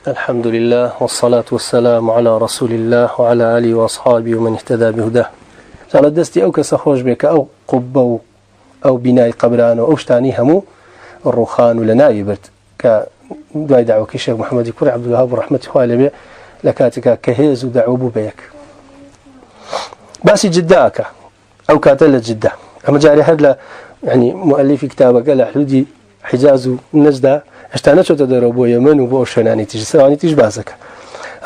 الحمد لله والصلاة والسلام على رسول الله وعلى آله وأصحابه ومن اهتدى بهداه. على دستي أو كسخوش بك أو قبة أو بناء قبران أو شتاني همو الرخان لنا يبرد كدعاء دعوة الشيخ محمد كوري عبد الوهاب ورحمة الله عليه لكاتك كهيز ودعوه بيك بس جداك أو كاتلة جدا أما جاري هذا يعني مؤلف كتابه قال حدودي حجاز النجدة اشتانا شو تدربوا يمن وبوشناني تيجي سواني تيجي بازك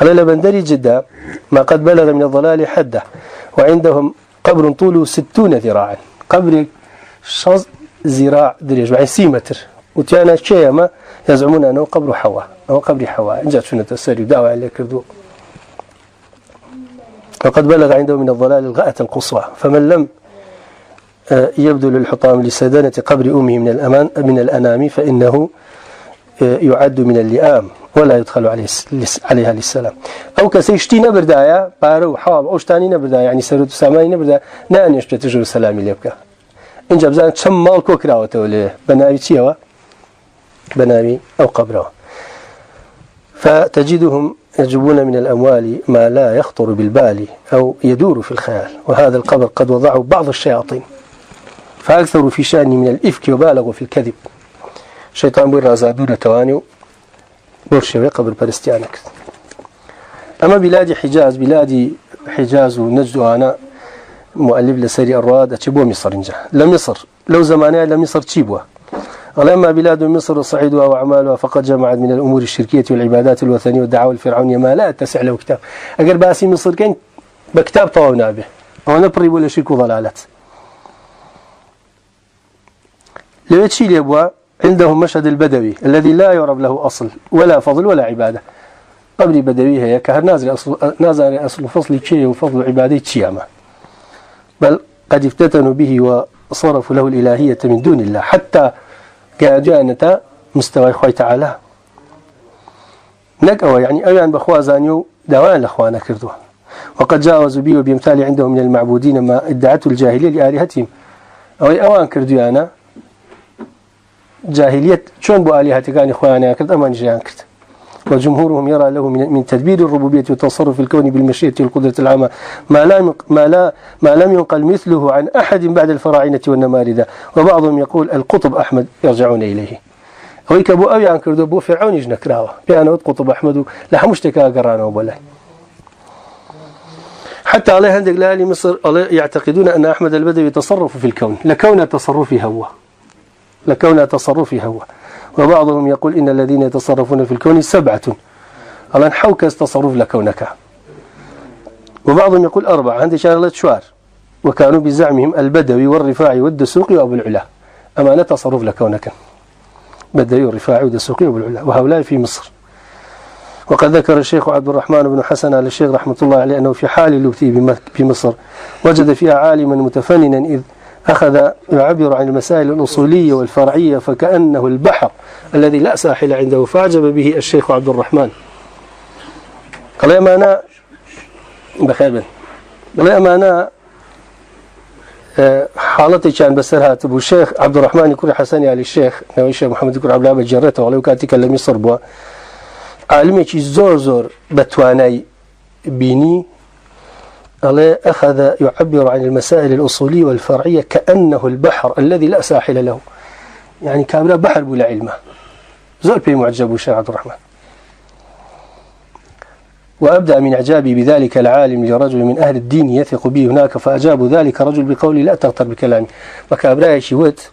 على لبندري جدة ما قد بلغ من الضلال حده وعندهم قبر طوله 60 ذراعا قبر شظ ذراع دريج يعني 6 متر وتيانا شيء ما يزعمون أنه قبر حواء أو قبر حواء جاءت شنو تسري دعوة عليك كردو وقد بلغ عندهم من الضلال الغاية القصوى فمن لم يبذل الحطام لسدانة قبر أمه من الأنام فإنه يعد من اللئام ولا يدخل عليها للسلام أو كسيشتي نبردايا بارو حواب أوشتاني نبردايا يعني سرود ساماني نبردايا نأن يشتتجر سلامي ليبكا إن جابزان شم مالكو كراوته له بنامي تيوا بنامي أو قبره فتجدهم يجبون من الأموال ما لا يخطر بالبال أو يدور في الخيال وهذا القبر قد وضعه بعض الشياطين فأكثروا في شأن من الإفك وبالغوا في الكذب شيطان بير رازادون توانيو برشوي قبر فلسطيانك أما بلاد حجاز ونجد أنا مؤلف لسري الراد أتبوا مصر إنجا لمصر لو زمانها لمصر تشيبوا أما بلاد مصر وصعيدها وأعمالها فقد جمعت من الأمور الشركية والعبادات الوثنية والدعوة الفرعونية ما لا تسع له كتاب أقل باسي مصر كان بكتاب طوابنا به ونبري ولا شرك وضلالات لو تشي ليبوا عندهم مشهد البدوي الذي لا يعرف له أصل ولا فضل ولا عبادة قبل بدوي هي كهر نازل أصل فصل شيء وفضل عبادة شيئا بل قد افتتنوا به وصرفوا له الإلهية من دون الله حتى كأجانة مستوى خوي تعالى نقوى يعني أيان بخوازانيو دوان لأخوانا كردوها وقد جاوزوا به وبيمثال عندهم من المعبودين ما ادعته الجاهلية لآلهتهم أو أوان كردويانا جاهلية شون بو آلهتي كان إخوانا كرد أمان جيان كرد وجمهورهم يرى له من تدبير الربوبية والتصرف الكوني بالمشيئة والقدرة العامة ما لم ينقل مثله عن أحد بعد الفراعنة والنماردة وبعضهم يقول القطب أحمد يرجعون إليه ويك أبو أوي عن كردو أبو فرعون يجنك راوة بأنه قطب أحمد لحمشتكا قرانا وبلا حتى عليه عندك لأهل مصر يعتقدون أن أحمد البدوي يتصرف في الكون لكون تصرفه هو وبعضهم يقول إن الذين يتصرفون في الكون 7 على نحوك تصرف لكونك وبعضهم يقول 4 عندي شارلة شوار وكانوا بزعمهم البدوي والرفاعي والدسوقي وأبو العلا أما لا تصرف لكونك بدوي والرفاعي والدسوقي وأبو العلا وهؤلاء في مصر وقد ذكر الشيخ عبد الرحمن بن حسن على الشيخ رحمة الله عليه أنه في حال اللبثي بمصر وجد فيها عالما متفننا إذ أخذ يعبر عن المسائل الأصولية والفرعية فكأنه البحر الذي لا ساحل عنده فأعجب به الشيخ عبد الرحمن قال يا مانا بخير قال يا مانا حالتي كان بسرها تبو الشيخ عبد الرحمن يكون حسني على الشيخ نوي الشيخ محمد يكون عبد الله جرته ولو كان تكلم مصر بوا عالمي زور بتواني بيني الله أخذ يعبر عن المسائل الأصولية والفرعية كأنه البحر الذي لا ساحل له يعني كامل بحر بلا علمه زول بي معجب الشيخ عبد الرحمن وأبدأ من إعجابي بذلك العالم لرجل من أهل الدين يثق به هناك فأجاب ذلك رجل بقولي لا تغتر بكلامي وكابراي شوت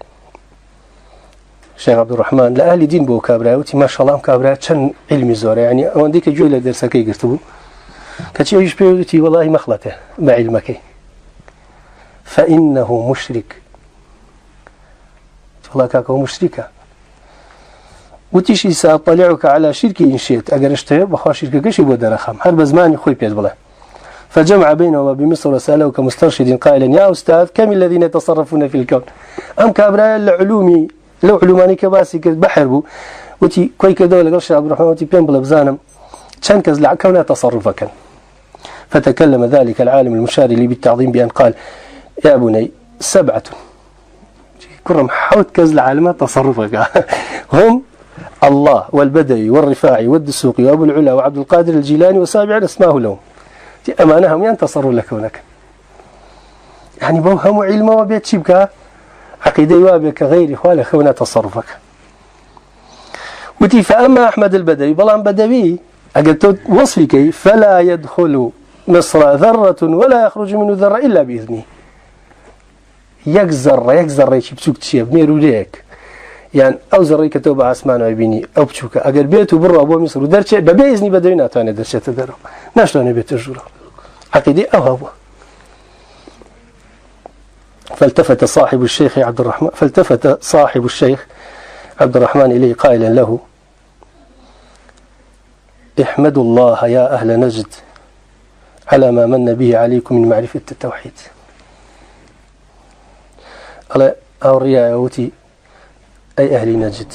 الشيخ عبد الرحمن لأهل دين بو كابراي وتي ما شاء الله كابراي كان علمي زور يعني ونديك جويل درسكي قرتبو كتير يشبهتي والله مخلته بعلمك فإنه مشرك والله كاكو مشركة وتشي سأطلعك على شرك إن شئت أجر اشتهي بخوا شركة كشي بودنا خام هرب زمان يخوي بيت بالله فجمع بينهما بمصر وسأله كمسترشد قائلا يا أستاذ كم الذين يتصرفون في الكون أم كابراء العلومي لو علوماني كباسي بحر بو وتي كوي كدولة قرش عبد الرحمن وتي بين بلا بزانم كان كزلع كونها تصرفك فتكلم ذلك العالم المشار لي بالتعظيم بأن قال يا بني 7 كرم حوت كزل عالمات تصرفك هم الله والبدوي والرفاعي والدسوقي وأبو العلا وعبد القادر الجيلاني وسابع اسماه لهم أمانهم ينتصروا لكونك يعني بوهم علم وبيت شبكة عقيدة وابك غير إخوال خونا تصرفك وتي فأما أحمد البدوي بلان بدوي أقلت وصفك فلا يدخل مصر ذرة ولا يخرج منه ذرة إلا بإذنه يكزر ريش بسوك تشيب ميرو ليك يعني أو زري كتوب عسمان ويبيني أو بشوكا أقل بيته برا أبو مصر ودرشة ببيزني بدوي ناتواني درشة تدرو ناشلوني بيت الجورة عقيدة أو هو فالتفت صاحب الشيخ عبد الرحمن إليه قائلا له احمدوا الله يا أهل نجد على ما من به عليكم من معرفة التوحيد على أورياء يوتي أي أهل نجد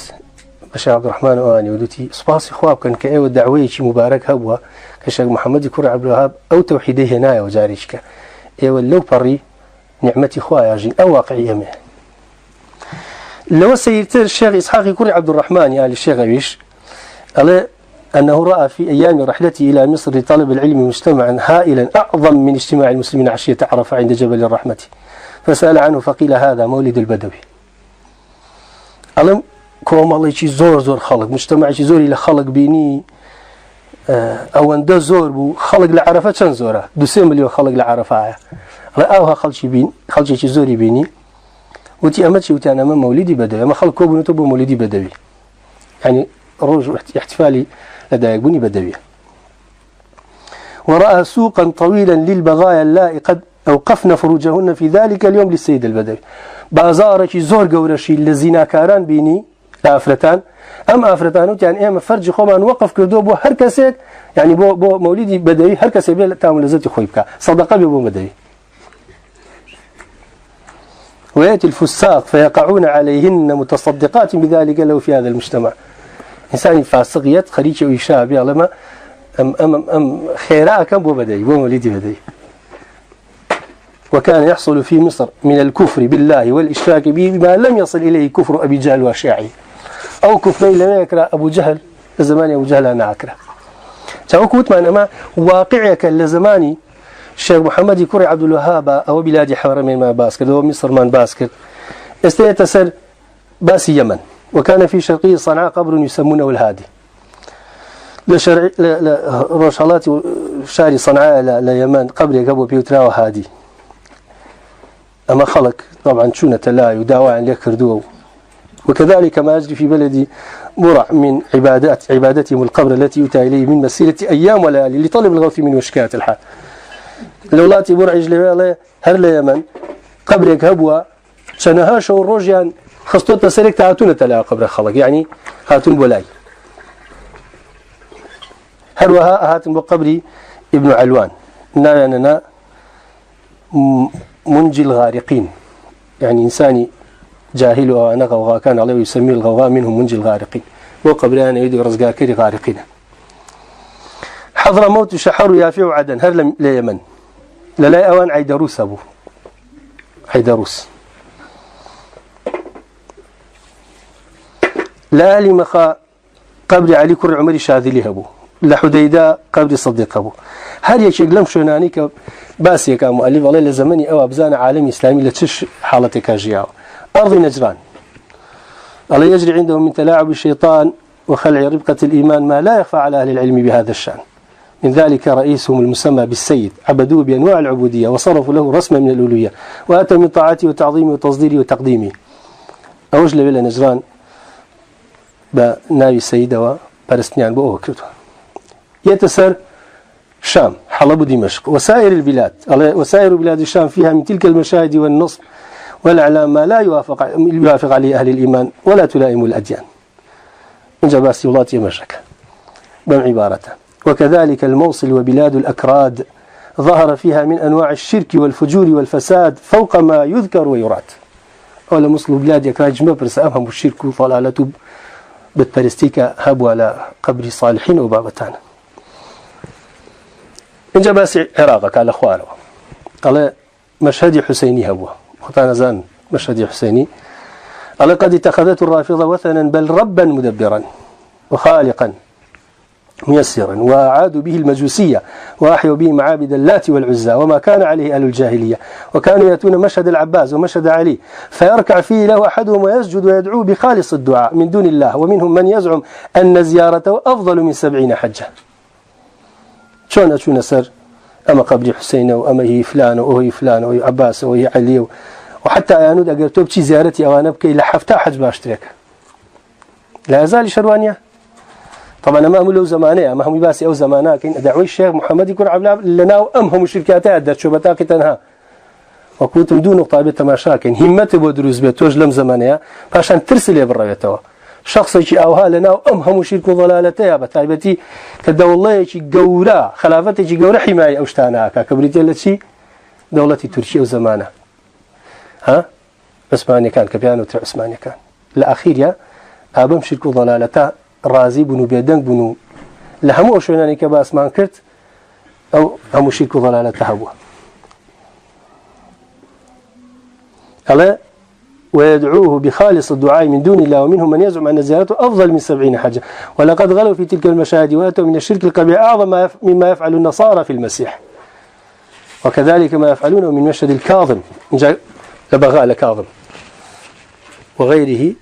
بشيخ عبد الرحمن واني ودوتي سباسي خواب كان كأيو الدعوية مبارك هبوا كشيخ محمد كرة عبد الوهاب أو توحيده هنا وجاريشك أيو اللو بري نعمتي خوايا جين أو واقعية منه لو سيرت الشيخ إسحاق كرة عبد الرحمن يا الشيخ أبيش قال أنه رأى في أيام رحلته إلى مصر لطلب العلم مجتمعا هائلا أعظم من اجتماع المسلمين عشية عرفة عند جبل الرحمة فسأل عنه فقيل هذا مولد البدوي ألم كوم الله يشي زور خلق مجتمع يشي زور إلى خلق بيني أو أن ده زور بو خلق لعرفة كان زوره 2 مليون خلق لعرفة رأوها خلق شي زوري بيني وتي أمتشي وتي أنا من مولدي بدوي أما خلق كوبو نتوبو مولدي بدوي يعني روج احتفالي لدى بني بدوي ورأى سوقا طويلا للبغايا اللائي قد أوقفن فروجهن في ذلك اليوم للسيد البدوي بازارك زور قورشي لزينا كاران بيني لأفرتان أم أفرتان يعني إما فرج خوما وقف كردو بو هركسيك يعني بو مولدي بدوي هركسي بيه تعمل لزتي خويبك صدقة بو بدوي ويأتي الفساق فيقعون عليهن متصدقات بذلك لو في هذا المجتمع إنسان فاسقيت خريج ويشاء بيعلم أم خيراء كم بو بدوي بو مولدي بدوي وكان يحصل في مصر من الكفر بالله والإشراك به بما لم يصل إليه كفر أبي جهل وشيعي أو كفر لم يكره أبو جهل لزمان أبو جهل أنا أكره تعوكوت من أما واقعك لزماني الشيخ محمد كري عبد الوهاب أو بلاد حرمين ما باسكت أو مصر من باسكت استيتسر باس يمن وكان في شرقي صنعاء قبر يسمونه الهادي لروشالات شاري صنعاء ليمن قبر يقبو بيوترا وهادي أما خلق طبعا شونة لا يداوى عن يكردوه وكذلك ما يجري في بلدي مرع من عبادتهم القبر التي يؤتى إليه من مسيرة أيام وليالي لطلب الغوث من وشكاية الحال لولاتي مرع يجلي هر ليمن قبر يكهبوا شنهاش والروجيان خصوصا تسرك تعاتون تلا قبر خلق يعني هاتون بولاي هل وها هاتون بقبري ابن علوان نانا منجي الغارقين يعني إنساني جاهل وأنا غوغا كان عليه يسمي الغوغاء منهم منجي الغارقين وقبران يدي رزقا كري غارقين حضر موت شحر يافع عدن هر ليمن لا أوان عيدروس أبو عيدروس لا لمخا قبر علي كر عمري شاذلي أبو لحديدا قبر صديق أبو هل يشيك لم شنانيك باسي كمؤلف والله لزمني أو أبزان عالم إسلامي لتش حالتك جياو أرض نجران الله يجري عندهم من تلاعب الشيطان وخلع ربقة الإيمان ما لا يخفى على أهل العلم بهذا الشأن من ذلك رئيسهم المسمى بالسيد عبدوه بأنواع العبودية وصرفوا له رسما من الألوهية وأتوا من طاعته وتعظيمه وتصديره وتقديمه أوجل بلا نجران بناوي السيدة وبرستنيان بأوكرتها يتسر شام حلب دمشق وسائر البلاد وسائر بلاد الشام فيها من تلك المشاهد والنصب والإعلام ما لا يوافق عليه أهل الإيمان ولا تلائم الأديان من جباسي الله يمشك بعبارته وكذلك الموصل وبلاد الأكراد ظهر فيها من أنواع الشرك والفجور والفساد فوق ما يذكر ويراد أولا مصل بلاد يكراج مبرس أفهم الشرك وطلالته بتبرستيك هبوا على قبر صالحين وبابتان من جباسي عراق قال أخواره قال مشهد حسيني هبوا خطانا زان مشهد حسيني لقد اتخذته الرافضة وثنا بل ربا مدبرا وخالقا ميسرا، وأعادوا به المجوسية وأحيوا به معابد اللات والعزى وما كان عليه أهل الجاهلية، وكانوا يأتون مشهد العباس ومشهد علي فيركع فيه له أحدهم ويسجد ويدعو بخالص الدعاء من دون الله، ومنهم من يزعم أن زيارته أفضل من 70 حجة. شون أشون سر أما قبر حسين وأما هي فلان وهي فلان وهي عباس وهي علي، وحتى أيانود أقر توبتي زيارتي أو أنا بكي لحفتا حج باشترك لا يزال شروانيا. طبعا ما هم له زمانه ما هم يباسي أو زمانه كين دعوي الشيخ محمد يكون عبد لنا أمهم شركاته أدت شبتاك تنها وكنتم دون طابة تماشاكين همته بدروز بتوج لم زمانه فعشان ترسل بالرأيته شخص يجي أوها لنا أمهم شرك ضلالته بتعبتي كدولة يجي جورا خلافته يجي جورا حماية أوشتانا كبريتي التي دولة تركيا وزمانه ها عثماني كان كبيان وتر عثماني كان الأخير يا أبم شرك ضلالته رازي بنو بيدن بنو لهمو شوناني كباس ما انكرت أو هم شرك ضلالته هو ألا ويدعوه بخالص الدعاء من دون الله، ومنهم من يزعم أن زيارته أفضل من 70 حجة، ولقد غلوا في تلك المشاهد وأتوا من الشرك القبيح أعظم مما يفعل النصارى في المسيح، وكذلك ما يفعلونه من مشهد الكاظم لبغاء لكاظم وغيره.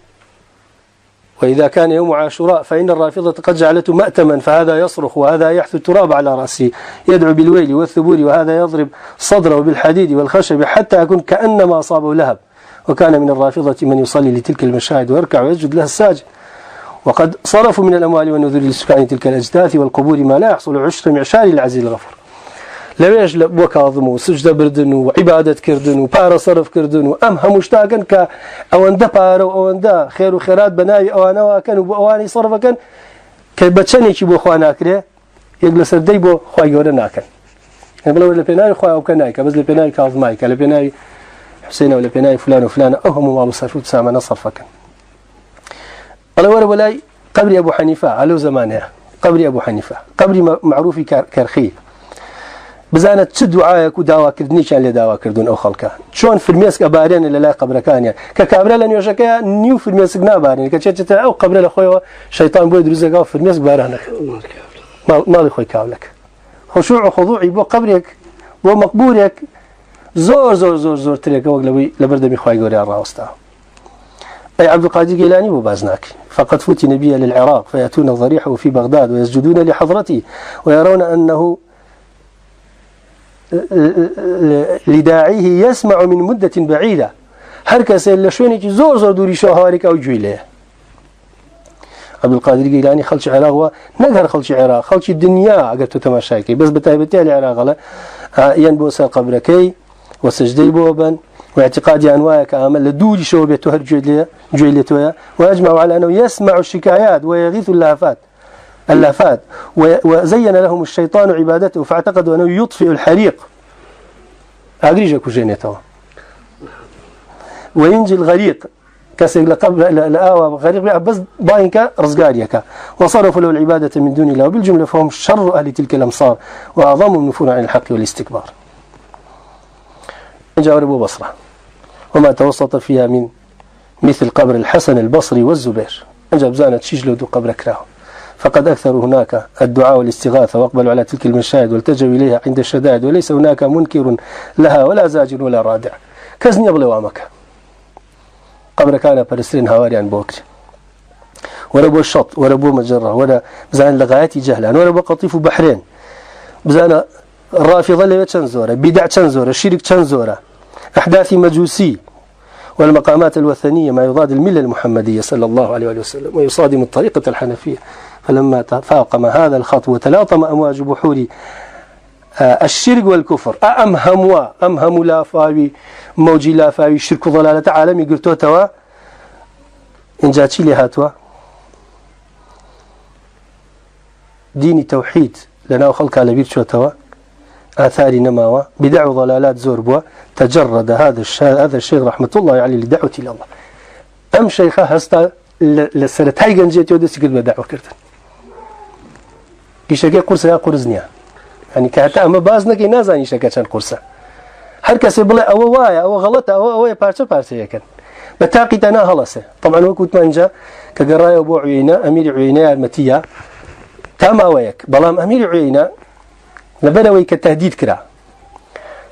وإذا كان يوم عاشوراء فإن الرافضة قد جعلته مأتما، فهذا يصرخ وهذا يحث التراب على رأسه يدعو بالويل والثبور، وهذا يضرب صدره بالحديد والخشب حتى يكون كأنما أصابه لهب. وكان من الرافضة من يصلي لتلك المشاهد ويركع ويسجد لها الساجد، وقد صرفوا من الأموال والنذور لسكان تلك الأجداث والقبور ما لا يحصل عشر معشار العزيز الغفور. لو يجلب وكاظم وسجد بردن وعبادة كردن وبار صرف كردن وأمهم مشتاقا كأواندا بار وأواندا خير وخيرات بناي أوانا وكان وأواني صرف كان كبتشني كي بو خوانا كره يجلس الدي بو خواي جورنا كان يقولوا لبناي خواي أو كناي كبز لبناي كاظماي كلبناي حسين ولا بناي فلان وفلان أهم ما بصرفوا تسامنا صرف كان. الله ولا قبر أبو حنيفة على زمانه قبر أبو حنيفة قبر معروف كرخي بزانت تدعاءك ودعوة كردنيش اللي دعوة كردون أو خلقه شون في المسك أبارين اللي لا قبر كان يعني كقبر لن يشكى نيو في المسك نابارين كشيء أو قبر الأخوة شيطان بيد رزقه في المسك بارهنك ما الأخوة كاولك خشوع وخضوع يبقى قبرك ومقبورك زور زور زور زور تريك وقلبي لبرد بخواي جوري الراوستا. أي عبد القادر جيلاني وبازناك فقد فوت نبيا للعراق فيأتون ضريحه في بغداد ويسجدون لحضرته ويرون أنه لداعيه يسمع من مدة بعيدة هركس اللي شوينك زور زور دوري شهارك أو جويله. عبد القادر جيلاني خلش عراق ونقهر خلش عراق خلش الدنيا قلت تماشاكي بس بتهبتي العراق لا ينبوس قبركي وسجدي بوبا واعتقادي أنواع كامل لدوري شو بيتوهر جويلتويا وأجمعوا على أنه يسمع الشكايات ويغيث اللافات وزين لهم الشيطان عبادته فاعتقدوا أنه يطفئ الحريق أغريجا كوجينيتوا وينجي الغريق كسر لقبل الآوى غريق بس باينك رزقاريك وصرفوا له العبادة من دون الله وبالجملة فهم شر أهل تلك الأمصار وأعظمهم نفورا عن الحق والاستكبار. جاء أبو بصرة وما توسط فيها من مثل قبر الحسن البصري والزبير أنجب زانة شجلوا دو قبر كراه فقد أكثروا هناك الدعاء والاستغاثة واقبلوا على تلك المشاهد والتجوا إليها عند الشدائد وليس هناك منكر لها ولا زاجر ولا رادع كزني يبلوا أمك قبر كان برسلين هواري عن بوكر وربو الشط وربو مجرة ولا بزان لغايتي جهلان وربو قطيف بحرين بزان الرافضة اللي تنزورة بدع تنزورة شرك تنزورة أحداث مجوسي والمقامات الوثنية ما يضاد الملة المحمدية صلى الله عليه وسلم ويصادم الطريقة الحنفية. فلما تفاقم هذا الخط وتلاطم أمواج بحور الشرك والكفر أمهم لافاوي موجي لافاوي شرك ضلالة عالمي قلتوا توا إن جاتي لي هاتوا ديني توحيد لنا خلق على بير شو توا آثار نماوة بدعو ضلالات زوربوا تجرد هذا الشيخ رحمة الله عليه لدعوة إلى الله. أم شيخة هستا لسرتاي جنجيتي ودسي قد بدعوة كرتن كيشاكي قرصة يا قرزنيا يعني كهتا أما بازنك نازاني شاكا كان قرصة هر كسي بلا أو وايا أو غلطة أو بارچه يكن بتاقي تنا هلسه طبعا وقت ما نجا كقرايه ابو عيينه امير عيينه المتيه تما ويك بلام امير عيينه لبدوي كتهديد كرا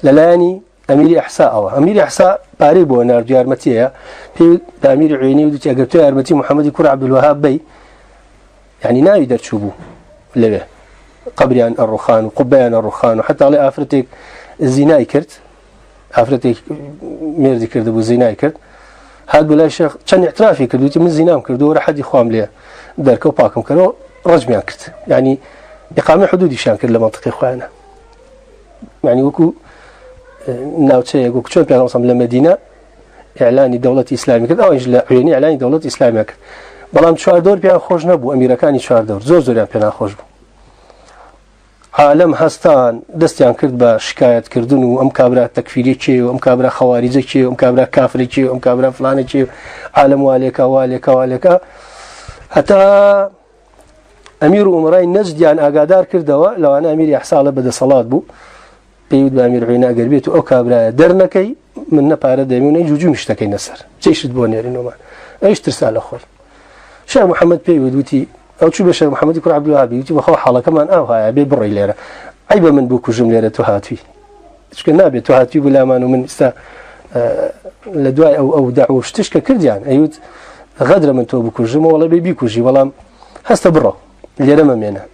للاني امير احساء او امير احساء باريبو نار ديار متيه في امير عيينه ودي اجبتو ارمتي محمد كور عبد الوهاب بي يعني نا يقدر تشوفوا لبه قبريان الرخان وقبيان الرخان وحتى على افرتك الزنا كرت افرتك ميردي كرد ابو زنا كرت هاد بلا شيخ كان اعترافي كردوتي من زنام كردو ورا حد يخوام لي دركو باكم كانوا رجمي كرت يعني اقامه حدودي شان كرد لمنطقه اخوانا يعني وكو ناوتشي يقول شلون بيان وصل للمدينه اعلان دوله اسلاميه كرد او اجل عيني اعلان دوله اسلاميه كرد بلام شوار دور بيان خوش نبو امريكاني شوار دور زور بيان خوش بو عالم هستان دستيان کرد با شکایت کردن و ام کابرا تکفیری چی و ام کابرا خوارجی چی و ام کابرا کافری چی و ام کابرا فلانی چی عالم والکا حتی امیر امرای نجد یان آگادار کردوا لو انا امیر احسال بده صلات بو بيود بامير عينا قربيت او كابرا درنكي من نبار دميون جوجو مشتكي نصر جيشت بونيرين وما ايش ترسال اخوي شيخ محمد بيود وتي او شو بشيخ محمد يكون عبد الوهاب يجي بخو حاله كمان هاي ببري ليره عيب من بوكو جمله توهاتي ايش كنا بتوهاتي ولا ما من است لدواء او دعوه تشكى كرديان ايود غدر من تو بوكو جمله والله بيبيكو جي والله هستبره اللي رمى منها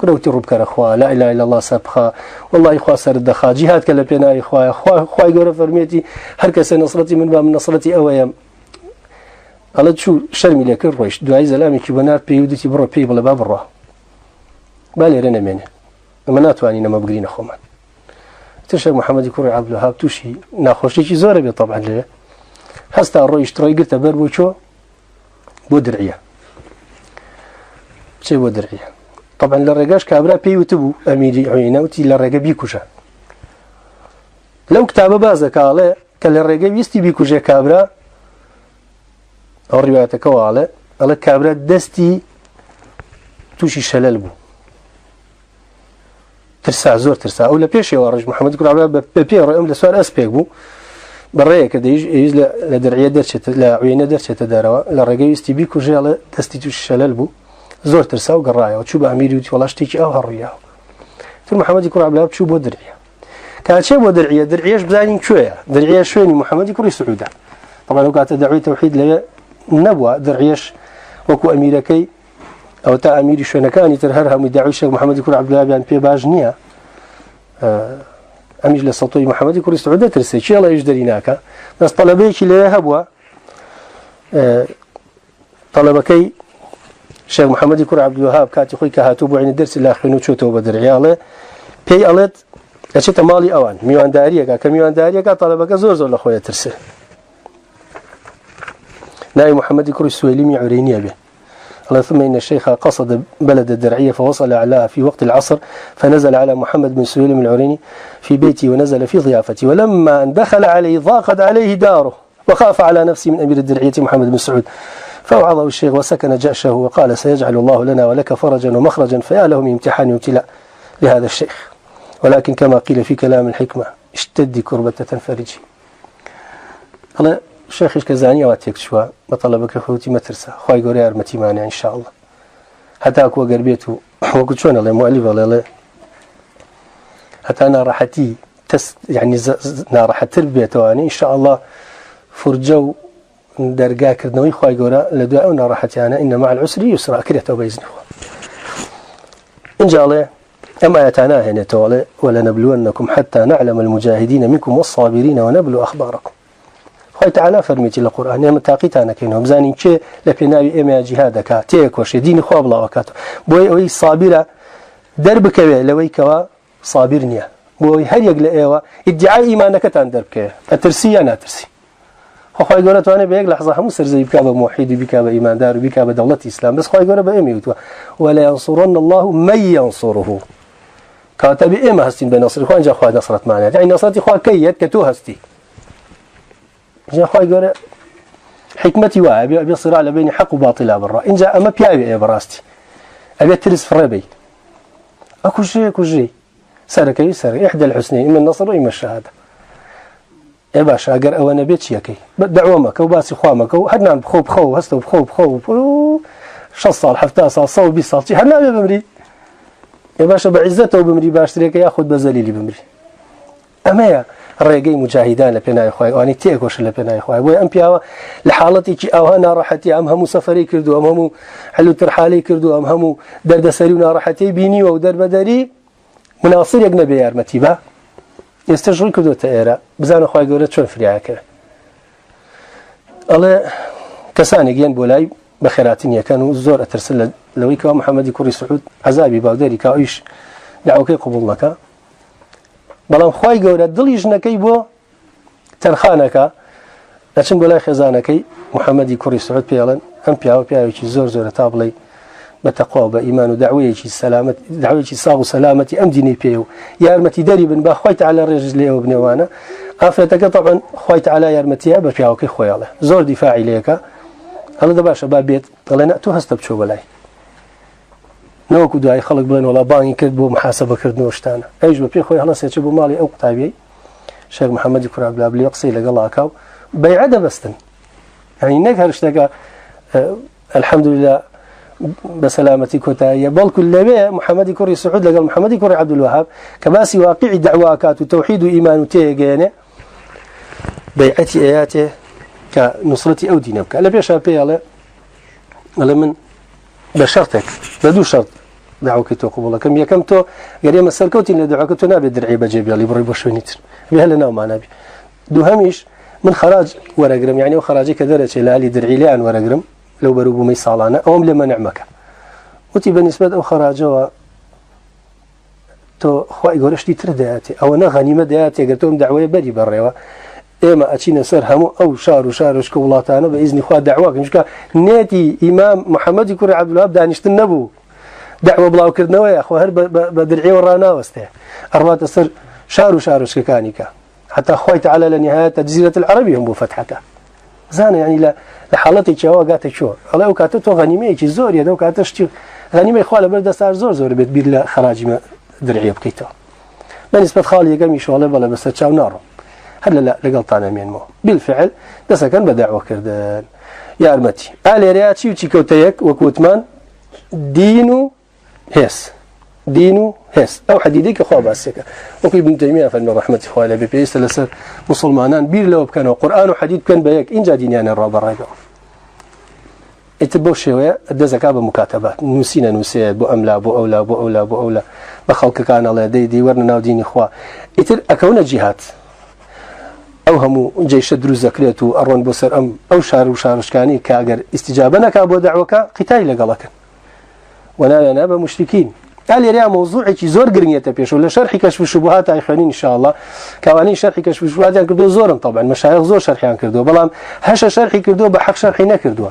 كروتي ربكر اخوا لا اله الا الله سبخا والله اخوا سر الدخا جهاد كلا بينا اخوا يقول فرميتي هر كس نصرتي من باب نصرتي اويام على شو شرمي لك الرويش دعاء زلامي كبنات بيودتي برا بي بلا باب الراه بالي رنا منه منات واني نما بقرين اخو من تشيخ محمد كوري عبد الوهاب توشي ناخوشي شي زوره بي طبعا له هستا الرويش تروي قلت بربو شو بودرعيه شي بودرعيه طبعا للرجاش كابرا بيوتبو اميري عينا وتي للرجا بيكوجا لو كتاب بازك على كل الرجا بيستي بيكوجا كابرا او روايته كواله على كابرا دستي توشي شلل بو ترسع زور ترسع ولا بيشي ورج محمد كل عبد بيبي رأيهم لسؤال اسبيك بو بريه كده يجي لدرعيه درشت لا عينا درشت داروا للرجا يستي بيكوجا على دستي توشي شلل بو زور ترساو قرايه وتشوف اميري والله اشتكي او هرياه ثم محمد يكون عبد الله تشوف درعيه كان شيء درعيه درعيش بزاين شويه درعيه شويه محمد يكون سعوده طبعا لو قالت دعوه توحيد لا نبوه درعيش وكو اميركي او تا اميري شو كان ترهرها مدعي الشيخ محمد يكون عبد الله بان بي باجنيه امير للسلطوي محمد يكون سعوده ترسي شي الله يجدريناك بس طلبيك لا هبوا طلبكي الشيخ محمد يكون عبد الوهاب كاتي خوي كهاتوب عين الدرس اللي اخينو شوتو بدرعياله بي الت اشتا مالي اوان ميوان داريه كميوان داريه طلبك زور لاخويا ترسي ناي محمد يكون السويلمي عرينيه به الله ثم ان الشيخ قصد بلد الدرعيه فوصل اعلاها في وقت العصر فنزل على محمد بن سويلم العريني في بيتي ونزل في ضيافتي ولما ان دخل عليه ضاقت عليه داره وخاف على نفسه من امير الدرعيه محمد بن سعود فوعظه الشيخ وسكن جأشه وقال سيجعل الله لنا ولك فرجا ومخرجا فيا له من امتحان وابتلاء لهذا الشيخ ولكن كما قيل في كلام الحكمة اشتدي كربة تنفرجي الله الشيخ كزانية واتيك شوى بطلبك أخوتي ما ترسى خواهي قوري أرمتي مانع إن شاء الله حتى أكو قربيته وقلت شون الله مؤلف الله حتى أنا راحتي يعني راحت تربيته إن شاء الله فرجو درجة كردنوي خواهي قورا لدعونا راحتي أنا إن مع العسر يسرى كريته بإذن الله إن جاء الله أما يتعناه هنا تولي ولنبلونكم حتى نعلم المجاهدين منكم والصابرين ونبلو أخباركم خواهي تعالى فرميتي القرآن يا متاقيتانا كينهم زانين كي لبناوي إما جهادك تيك وشي دين خواب الله وكاته بوي أوي صابرة دربك لوي كوا صابرنيا بوي هل يقل إيوا ادعاء إيمانك تان دربك أترسي أنا أترسي خواهي قولة وانا بيك لحظة همسر زي بكابة موحيد وبكابة إيمان دار وبكابة دولة إسلام بس خواهي قولة بأمي وتوا ولا ينصرن الله من ينصره كاتب إما هستين بنصر خوان جا خواهي نصرت معنا يعني نصرتي خواهي كيت كتو هستي جا خواهي قولة حكمتي واعي أبي صراع لبين حق وباطل بالرأي إن جاء أما بيابي براستي أبي ترس في الربي أكو شيء سارك إحدى الحسنين إما النصر وإما الشهادة اي باش اگر او نبيت يكي دعوه مك وباس اخوامك وهدنا بخو هستو بخو شصال حفتة صال صو بيصالتي هدنا بمري يا باشا بعزته وبمري باشتريك ياخذ بزليلي بمري اما الرجاي مجاهدان لبناء اخوي واني تيكوش لبناء اخوي وي ام بيا لحالتي او انا راحتي ام هم سفري كردو ام هم حلو ترحالي كردو ام هم دردسرينا راحتي بيني ودرب دري مناصر اجنبي يارمتي با يستجري كردو تايرا بزان اخوي قولت شلون فرياك الله كساني جين بولاي بخيراتني كانوا زور اترسل لويك محمد كوري سعود عذابي باودري كايش دعوك قبول لك بلام خوای گەورە دڵیش نەکەی بۆ تەنخانەکە لەچن بۆ لای خێزانەکەی محەممەدی کوڕی سعود پێڵێن ئەم پیاوێکی زۆر تا بڵێ بە تەقوا بە ئیمان و داوایەکی سەلامەت داوایەکی ساغ و سەلامەتی ئەم دینەی پێ و یارمەتی دەری بن با خوای تعالی ڕێژ لێەوە بنێوانە ئافرەتەکە طبعا خوای تعالی یارمەتیە بە پیاوەکەی خۆیاڵێ زۆر دیفاعی لێکە هەڵە دەباشە با بێت دەڵێن تۆ هەستە بچۆ بەلای نوكو داي خلق بلين ولا باني كرد بو محاسبة كرد نوشتانا ايش ببي خوي هلا سيتشبو مالي او قطابي شيخ محمد كرا بلا بلي يقصي لقلا كاو بيعده بستن يعني نكهر اشتكى الحمد لله بسلامتي كوتايا بل كل بي محمد كري سعود لقال محمد كري عبد الوهاب كباسي واقعي دعواكات وتوحيد وايمان تيغينه بيعتي اياته كنصرتي او دينك لا بيشا بياله من بشرطك بدو شرط دعوك تو قبول كم يكم تو قال يا مسلكوتي اللي دعوك تو نابي درعي بجيب يلي بري بشوينيتر بهلنا وما نبي دو هميش من خراج ورقرم يعني وخراجي كدرجه لالي درعي لان ورقرم لو بروبو مي صالانه او لما نعمك وتي بالنسبه او خراجه تو خوي غورشتي ترداتي او انا غنيمه دياتي قلتهم دعوه بري بريوا اما اتينا سر همو او شار شكولاتانا باذن خوا دعواك مشكا نيتي امام محمد كوري عبد الوهاب دانشت النبو دعوه بلاو كردنوا يا اخو هر بدرعي ورانا وسته اربات سر شار شكانيكا حتى خوي تعالى لنهايه جزيره العربي هم بفتحك زان يعني لا لحالتي جواقات شو الله وكاتو غنيمه شي زور يدو كاتشتي غنيمه خاله برد صار زور بيت خراج درعي بكيتو بالنسبه خالي قام يشوله بلا بس تشاو نارو هلا لا لقلطانا مينمو بالفعل دسا كان بدعوة كردان يا أرمتي آلي رياتي وشي كوتيك وكوتمان دينو هيس أو حديديك أخوة باسيكا وكي ابن تيمية فالمن رحمة إخوة لبي بيس لسر مسلمانان بير لو بكانوا قرآن وحديد كان بيك إنجا دينيان الرابع الرابع اتبو شوية الدزا كابا مكاتبات نسينا بو أملا بو أولا بخلق كان الله دي ورنا ناو دين إخوة اتر أكونا جهات او همو جيش دروز ذكريته اروان بوسر ام او شارشكاني كاجر استجابنا كابو دعوك قتال لقلك ونالنا بمشركين قال لي موضوعي زور قرنيته بيش ولا شرح كشف الشبهات اخوانين ان شاء الله كوانين شرح كشف الشبهات كردو زورن طبعا مشايخ زور شرحيان كردو بلام هش شرحي كردو بحق شرحي نكردو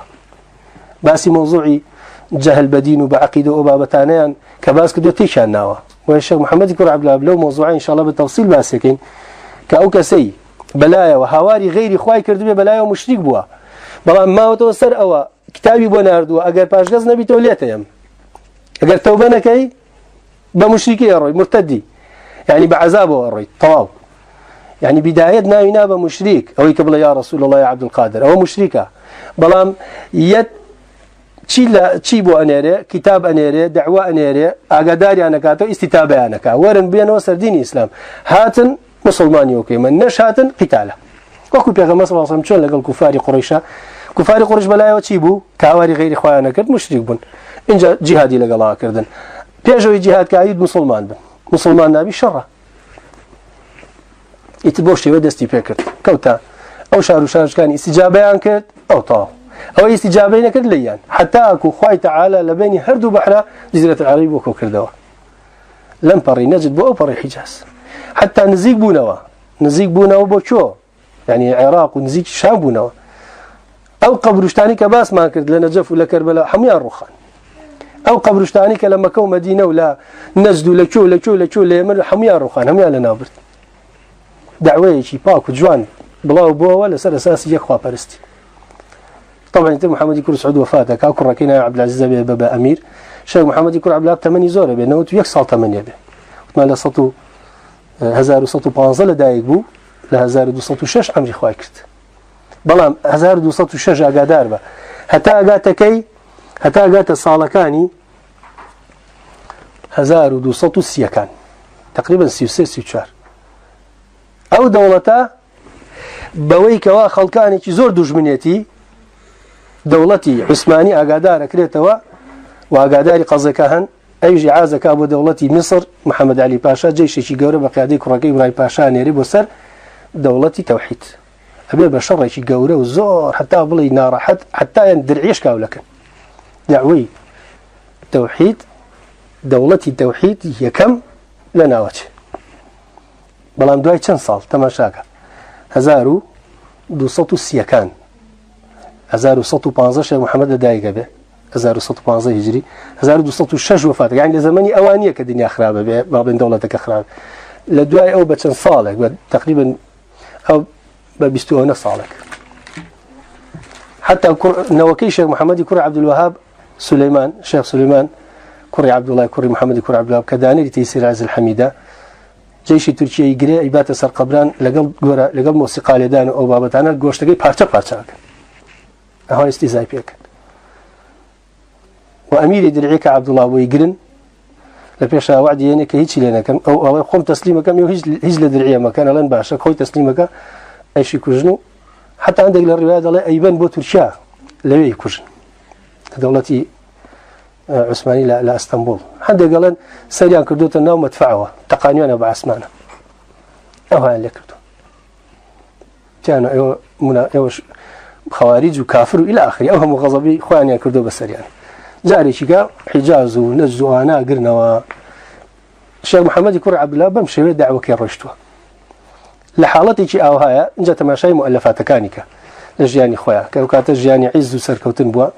باسي موضوعي جهل بدين وبعقيده وبابتانيان كباس كردو تيشان ناوا والشيخ محمد كور عبد الله لو موضوعين ان شاء الله بالتفصيل باسكين كاوكسي بلايا وهواري غيري خواي كردو بلايا ومشرك بوا بلام ما وتوسر او كتابي بناردو اگر پاشگاز نبي توليتهم اگر توبه نكاي بمشركي يا روي مرتدي يعني بعذابه الروي طوال يعني بدايتنا هنا بمشرك او قبل يا رسول الله يا عبد القادر او مشركه بلام يت تشيبو انيره كتاب انيره دعوه انيره اقداري انا كاتو استتابه انا كا ورن بين وسر دين الاسلام هاتن مسلماني اوكي من نشاتن قتاله وكو بيغمس صلى الله عليه وسلم لقال كفار قريش بلايا وتشيبو كاواري غير اخوانا كرد مشرك بن انجا جهادي لقلا كردن بيجو جهاد كايد مسلمان بن مسلمان نبي شره يتبوشي ودستي فكرت كوتا او شارش كان استجابه انكت او طاو او استجابه نكد ليان حتى اكو خوي تعالى لبيني هردو بحرا جزيره العرب وكو كردوا لم بري نجد بو بري حجاز حتى نزيق بونوا بوشو يعني عراق ونزيق شام بونوا او قبرشتاني كباس ما كرد لنجف ولا كربلاء حميان رخان او قبرشتاني لما كو مدينه ولا نجد لشو ليمن حميان رخان حميان لنابرت دعوه شي باك وجوان بلاو بو ولا سر اساس يخوا برستي طبعا انت محمد يكون سعود وفاته كاكو ركينا عبد العزيز بابا امير شيخ محمد يكون عبد الله 8 زوره بينه يكسل 8 به ما لا صوتو 1115 لدايق بو ل 1206 عمري خوای کرد بەڵام 1206 ئاگادار بە هەتا ئەگاتە ساڵەکانی 1230 کان تقریبا 33-34 ئەو دەوڵەتە بەوەی کەوا خەڵکانێکی زۆر دوژمنێتی دەوڵەتی عوسمانی ئاگادارەکرێتەوە و ئاگاداری قەزەکە هەن ئەویژی عازەکە بۆ دەوڵەتی میسر محەممەد علی پاشا جێشێکی گەورە بە قیادەی کوڕەکەی برای پاشا نێری بۆ سەر دەوڵەتی تەوحید ئەبێ بە شەڕێکی گەورە و زۆر حتا بڵی ناڕەحەت حتایان درعیش کاولەکەن دعوەی تەوحید دەوڵەتی تەوحید یەکەم لە ناوەچێ بەڵام دوای چەند ساڵ تەماشاکە 1230 کان 1115 شێخ محەممەد لەدایکە بێ 1115 هیجری 1206 وفات یعنی لە زمانی ئەوانیە کە دنیا خراپە بێ بابن دەوڵەتەکە خراپ لە دوای ئەو بە چەند ساڵێک بە تقریبا ئەو بە 29 ساڵێک حتى نوكي شيخ محمد كري عبد الوهاب سليمان شيخ سليمان كري عبد الله كري محمد كري عبد الوهاب كداني لتيسير عز الحميدة جيش تركيا يجري عبادة سر قبران لقل موسيقى لدان أو بابتانا الجوشتقي بارتشا هاي استيزاي بيك وأمير درعيك عبد الله ويجرن لبيش وعدي يعني كهيج لنا كم أو قم تسليمك كم يهج لدرعية مكان لين باشا خوي تسليمك أي شيء كوجنو حتى عندك الرواية الله أيبان بو تركيا لوي كوجن دولتي عثماني لا اسطنبول عندك قالن سريان كردوت النوم مدفعوا تقانينا بعثمانه أو هاي اللي كردو كانوا أيوة خوارج وكافر إلى آخره أو هم غضبي خواني كردو بسريان جاري شيكا حجاز ونجز وأنا قرنا الشيخ محمد كري عبد الله بمشي دعوة كيرشتوا لحالتي شيء أو هاي جت ماشي مؤلفات كانيكا لجياني خويا كوكات جياني عز وسركوتن بوا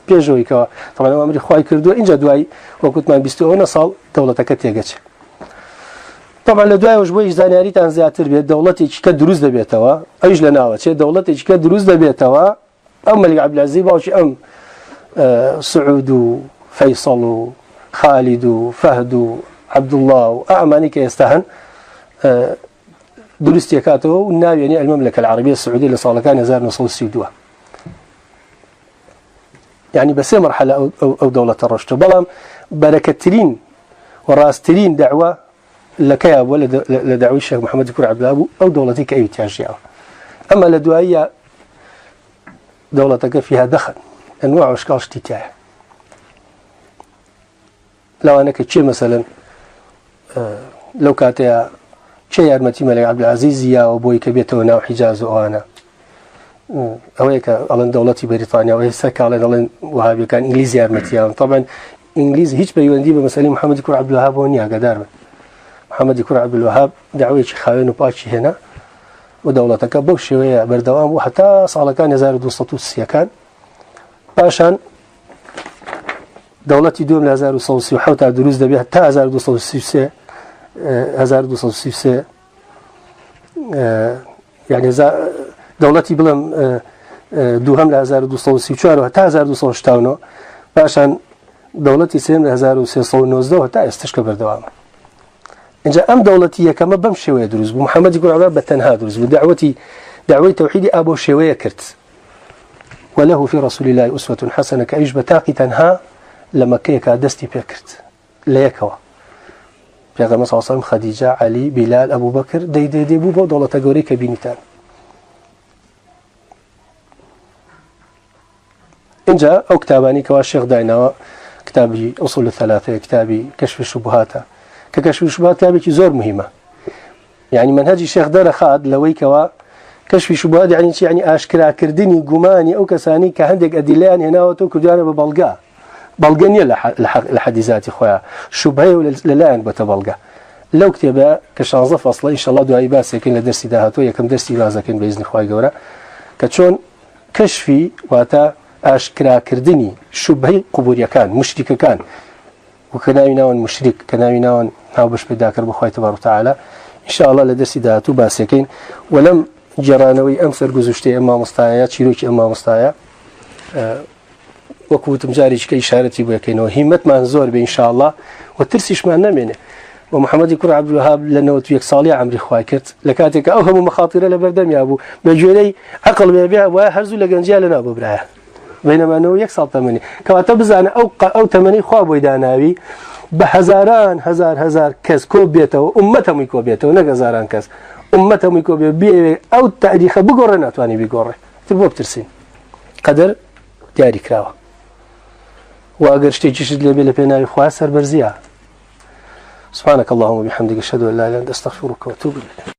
بيجوي كوا طبعا أمري خوي كردو إن جدواي وكنت ما بيستوون صال دولتك تيجتش طبعا لدواي وجوي زانياري تنزع تربية دولتي كدروز دبيتوا أيش لنا وشيء دولتي كدروز دبيتوا أم الملك عبد العزيز أو شيء أم سعود وفيصل وخالد وفهد وعبد الله وأعماني كيستهن درست يكاته والناوي يعني المملكة العربية السعودية اللي صار كان يزار نصوص السيدوة يعني بس مرحلة أو دولة الرشد بلام بركترين وراسترين دعوة لكيا ولا لدعوة الشيخ محمد كري عبد الله أو دولتي كأي تشجيعه أما لدعية دولتك فيها دخل أنواع وأشكال اشتتاح لو أنا كتشي مثلا لو كانت شيء أرمتي ملك عبد العزيز يا أبوي كبيته وناو حجاز وأنا أويك على دولتي بريطانيا وهي سكالة على وهابي كان إنجليزي أرمتي طبعا إنجليزي هيج بيوندي بمسألة محمد كري عبد الوهاب ونيا قدار محمد كري عبد الوهاب دعوة خاوين وباشي هنا ودولتك بوش شوية بردوام وحتى صار كان يزار دوسطو السياكان باشان دولتي دوم لهزار وصوصي وحوت على دروز دبي حتى هزار دوسطو 1233 يعني دولتي بلم دوهم ل 1234 حتى 1269 باشان دولتي سيم ل 1319 حتى استشكى بردوام إنجا أم دولتي كما بمشي ويدرس محمد يقول عباد بتنها درس دعوتي توحيدي أبو شوية كرت وله في رسول الله أسوة حسنة كأيش بتاقي تنها لما كيك دستي بيكرت ليكوا پیغمبر صلی الله علیه و خدیجه علی بلال ابو بکر دی بو دولت گوری کبینیتان اینجا او کتابانی که الشيخ داينا كتابي اصول الثلاثه كتابي كشف الشبهات ككشف الشبهات كتابي زور مهمه يعني منهج الشيخ دار خاد لوي كوا كشف الشبهات يعني اشكرا كردني غماني او كساني كهندك ادلان هنا وتو كدانا ببلغا بلغنية لحديثاتي خويا شبهه للان بتبلغا لو كتبه كشانزف اصلا ان شاء الله دعاء باسكن لدرس دهاتو يكم درسي لازكن باذن خويا غورا كتشون كشفي واتا اشكرا كردني شبهه قبوريا كان مشرك كان وكناويناون مشرك كناويناون ناوبش بداكر بخوي تبارك وتعالى ان شاء الله لدرس دهاتو باسكن ولم جرانوي امسر گزشته اما مستايا چيروك اما مستايا وكوتم جاري كي إشارتي بيكينو همت منزور بإن شاء الله وترسيش ما نمينه ومحمد كر عبد الوهاب لأنه تويك صالح عمري خواكرت لكاتك أوهم مخاطر لبردم يا أبو بجولي عقل بيبيع وهرزو لجنجال لنا أبو براه بينما أنه يكسر ثمانية كواتب زان أو ثمانية خواب ويداناوي بهزاران هزار كاس كوبيته أمتهم يكوبيته ونجزاران كاس أمتهم يكوبيه أو تاريخ بقرنا تواني بقرة تبغى بترسين قدر جاري كراوه وأجر شتيجيش اللي بينا إخوة سر برزيا سبحانك اللهم وبحمدك أشهد أن لا إله إلا أنت أستغفرك وأتوب إليك